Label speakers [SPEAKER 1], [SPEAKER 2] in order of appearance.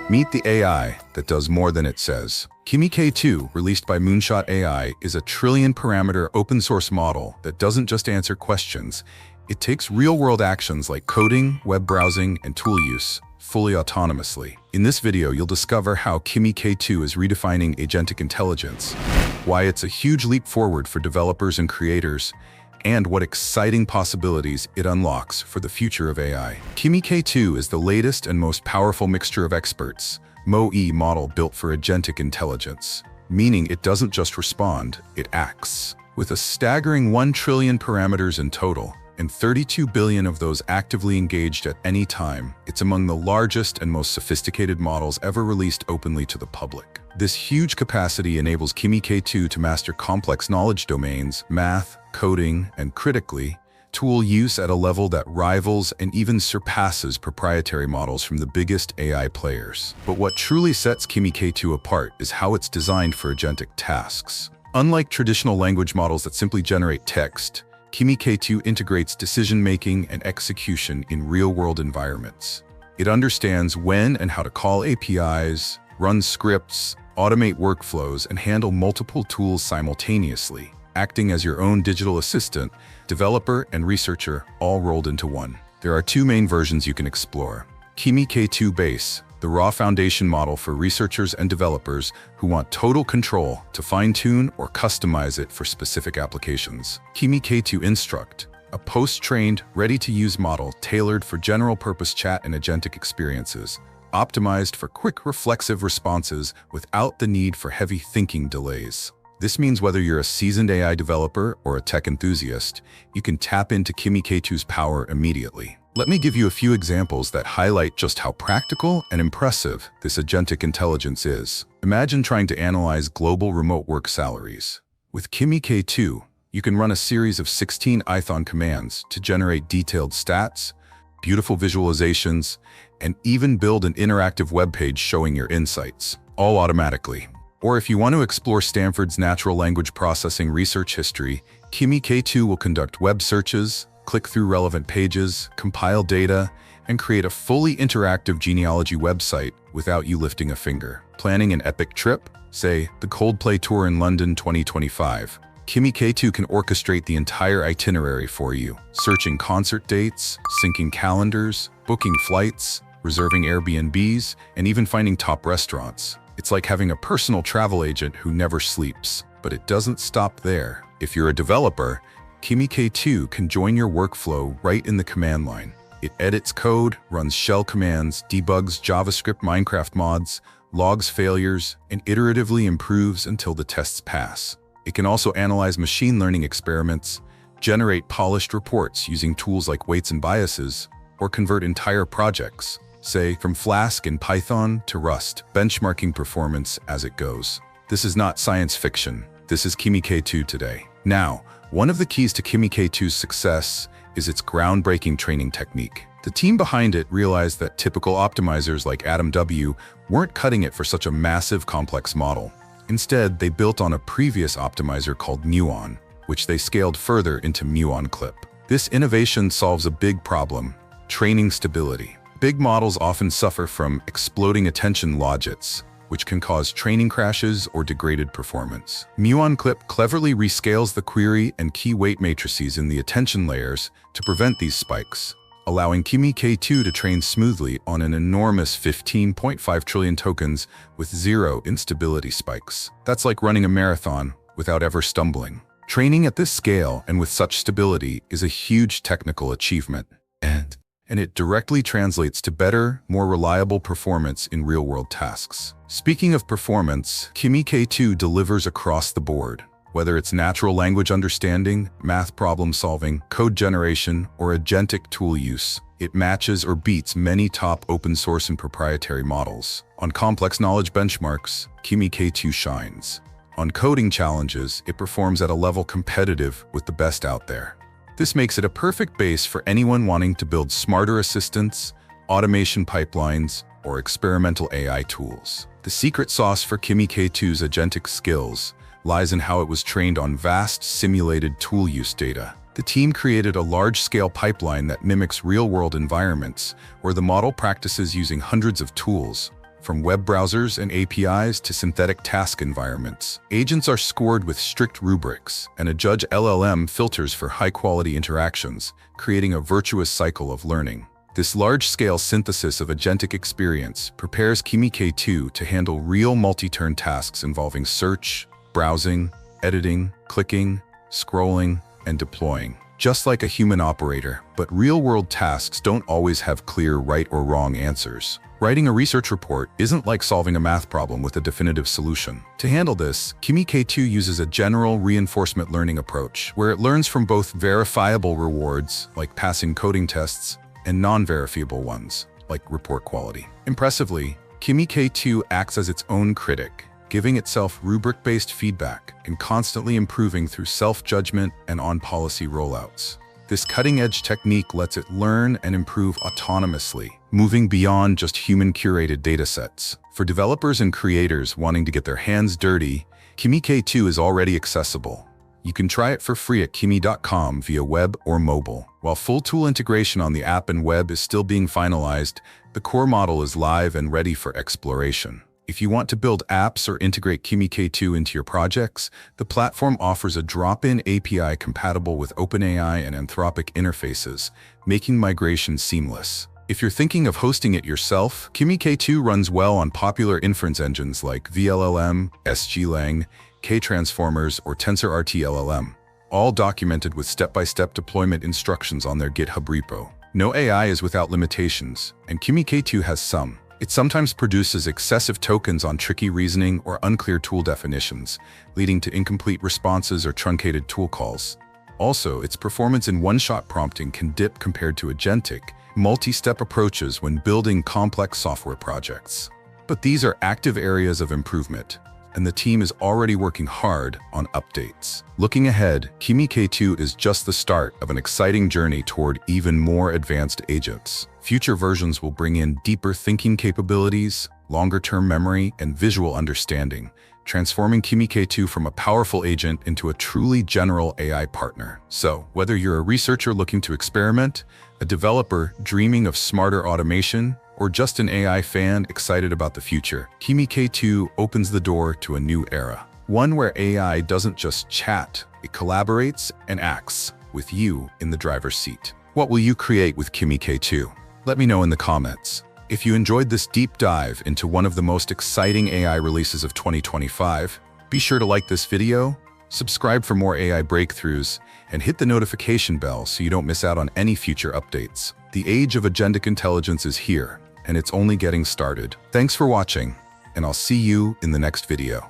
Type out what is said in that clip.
[SPEAKER 1] Meet the AI that does more than it says. Kimi K2, released by Moonshot AI, is a trillion-parameter open-source model that doesn't just answer questions. It takes real-world actions like coding, web browsing, and tool use fully autonomously. In this video, you'll discover how Kimi K2 is redefining agentic intelligence, why it's a huge leap forward for developers and creators, and what exciting possibilities it unlocks for the future of AI. Kimi K2 is the latest and most powerful mixture of experts, MoE model built for agentic intelligence, meaning it doesn't just respond, it acts. With a staggering 1 trillion parameters in total, and 32 billion of those actively engaged at any time, it's among the largest and most sophisticated models ever released openly to the public. This huge capacity enables Kimi K2 to master complex knowledge domains, math, coding, and critically, tool use at a level that rivals and even surpasses proprietary models from the biggest AI players. But what truly sets Kimi K2 apart is how it's designed for agentic tasks. Unlike traditional language models that simply generate text, Kimi K2 integrates decision-making and execution in real-world environments. It understands when and how to call APIs, run scripts, automate workflows, and handle multiple tools simultaneously, acting as your own digital assistant, developer, and researcher all rolled into one. There are two main versions you can explore. Kimi K2 Base, the raw foundation model for researchers and developers who want total control to fine-tune or customize it for specific applications. Kimi K2 Instruct, a post-trained, ready-to-use model tailored for general-purpose chat and agentic experiences, optimized for quick reflexive responses without the need for heavy thinking delays. This means whether you're a seasoned AI developer or a tech enthusiast, you can tap into Kimi K2's power immediately. Let me give you a few examples that highlight just how practical and impressive this agentic intelligence is. Imagine trying to analyze global remote work salaries. With Kimi K2, you can run a series of 16 Python commands to generate detailed stats, beautiful visualizations, and even build an interactive web page showing your insights, all automatically. Or if you want to explore Stanford's natural language processing research history, Kimi K2 will conduct web searches, click through relevant pages, compile data, and create a fully interactive genealogy website without you lifting a finger. Planning an epic trip, say the Coldplay tour in London 2025, Kimi K2 can orchestrate the entire itinerary for you, searching concert dates, syncing calendars, booking flights, reserving Airbnbs, and even finding top restaurants. It's like having a personal travel agent who never sleeps. But it doesn't stop there. If you're a developer, Kimi K2 can join your workflow right in the command line. It edits code, runs shell commands, debugs JavaScript Minecraft mods, logs failures, and iteratively improves until the tests pass. It can also analyze machine learning experiments, generate polished reports using tools like weights and biases, or convert entire projects, say from Flask in Python to Rust, benchmarking performance as it goes. This is not science fiction. This is Kimi K2 today. Now, one of the keys to Kimi K2's success is its groundbreaking training technique. The team behind it realized that typical optimizers like Adam W. weren't cutting it for such a massive, complex model. Instead, they built on a previous optimizer called Muon, which they scaled further into MuonClip. This innovation solves a big problem: training stability. Big models often suffer from exploding attention logits, which can cause training crashes or degraded performance. MuonClip cleverly rescales the query and key weight matrices in the attention layers to prevent these spikes, allowing Kimi K2 to train smoothly on an enormous 15.5 trillion tokens with zero instability spikes. That's like running a marathon without ever stumbling. Training at this scale and with such stability is a huge technical achievement, and it directly translates to better, more reliable performance in real-world tasks. Speaking of performance, Kimi K2 delivers across the board. Whether it's natural language understanding, math problem-solving, code generation, or agentic tool use, it matches or beats many top open-source and proprietary models. On complex knowledge benchmarks, Kimi K2 shines. On coding challenges, it performs at a level competitive with the best out there. This makes it a perfect base for anyone wanting to build smarter assistants, automation pipelines, or experimental AI tools. The secret sauce for Kimi K2's agentic skills lies in how it was trained on vast simulated tool use data. The team created a large-scale pipeline that mimics real-world environments, where the model practices using hundreds of tools, From web browsers and APIs to synthetic task environments, agents are scored with strict rubrics, and a judge LLM filters for high-quality interactions, creating a virtuous cycle of learning. This large-scale synthesis of agentic experience prepares Kimi K2 to handle real multi-turn tasks involving search, browsing, editing, clicking, scrolling, and deploying. Just like a human operator, but real-world tasks don't always have clear right or wrong answers. Writing a research report isn't like solving a math problem with a definitive solution. To handle this, Kimi K2 uses a general reinforcement learning approach, where it learns from both verifiable rewards, like passing coding tests, and non-verifiable ones, like report quality. Impressively, Kimi K2 acts as its own critic, giving itself rubric-based feedback and constantly improving through self-judgment and on-policy rollouts. This cutting-edge technique lets it learn and improve autonomously, moving beyond just human-curated datasets. For developers and creators wanting to get their hands dirty, Kimi K2 is already accessible. You can try it for free at kimi.com via web or mobile. While full tool integration on the app and web is still being finalized, the core model is live and ready for exploration. If you want to build apps or integrate Kimi K2 into your projects, the platform offers a drop-in API compatible with OpenAI and Anthropic interfaces, making migration seamless. If you're thinking of hosting it yourself, Kimi K2 runs well on popular inference engines like VLLM, SGLang, K-Transformers, or TensorRT LLM, all documented with step-by-step deployment instructions on their GitHub repo. No AI is without limitations, and Kimi K2 has some. It sometimes produces excessive tokens on tricky reasoning or unclear tool definitions, leading to incomplete responses or truncated tool calls. Also, its performance in one-shot prompting can dip compared to agentic, multi-step approaches when building complex software projects. But these are active areas of improvement, and the team is already working hard on updates. Looking ahead, Kimi K2 is just the start of an exciting journey toward even more advanced agents. Future versions will bring in deeper thinking capabilities, longer-term memory, and visual understanding, transforming Kimi K2 from a powerful agent into a truly general AI partner. So, whether you're a researcher looking to experiment, a developer dreaming of smarter automation, or just an AI fan excited about the future, Kimi K2 opens the door to a new era. One where AI doesn't just chat, it collaborates and acts, with you in the driver's seat. What will you create with Kimi K2? Let me know in the comments. If you enjoyed this deep dive into one of the most exciting AI releases of 2025, be sure to like this video, subscribe for more AI breakthroughs, and hit the notification bell so you don't miss out on any future updates. The age of agentic intelligence is here, and it's only getting started. Thanks for watching, and I'll see you in the next video.